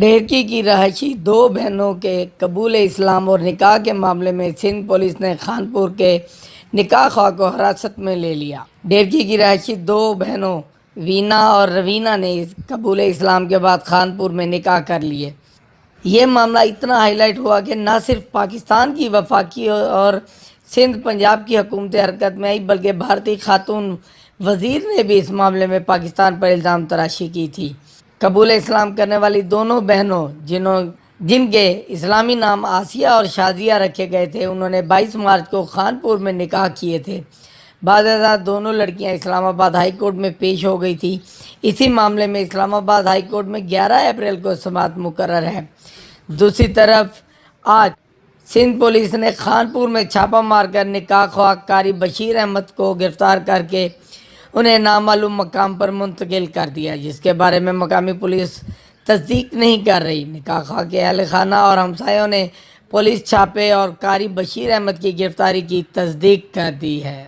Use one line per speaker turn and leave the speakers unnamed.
ڈھیرکی کی رہائشی دو بہنوں کے قبول اسلام اور نکاح کے معاملے میں سندھ پولیس نے خانپور کے نکاح خواہ کو حراست میں لے لیا۔ ڈھیرکی کی رہائشی دو بہنوں وینا اور روینہ نے قبول اسلام کے بعد خانپور میں نکاح کر لیے۔ یہ معاملہ اتنا ہائی لائٹ ہوا کہ نہ صرف پاکستان کی وفاقی اور سندھ پنجاب کی حکومتیں حرکت میں آئی بلکہ بھارتی خاتون وزیر نے بھی اس معاملے میں پاکستان پر الزام تراشی کی تھی۔ قبول اسلام کرنے والی دونوں بہنوں جن کے اسلامی نام آسیہ اور شازیہ رکھے گئے تھے، انہوں نے 22 مارچ کو خانپور میں نکاح کیے تھے۔ بعد ازاں دونوں لڑکیاں اسلام آباد ہائی کورٹ میں پیش ہو گئی تھیں۔ اسی معاملے میں اسلام آباد ہائی کورٹ میں 11 اپریل کو سماعت مقرر ہے۔ دوسری طرف آج سندھ پولیس نے خانپور میں چھاپہ مار کر نکاح خواہ قاری بشیر احمد کو گرفتار کر کے انہیں نامعلوم مقام پر منتقل کر دیا، جس کے بارے میں مقامی پولیس تصدیق نہیں کر رہی۔ نکاح خواہ کے اہل خانہ اور ہمسایوں نے پولیس چھاپے اور قاری بشیر احمد کی گرفتاری کی تصدیق کر دی ہے۔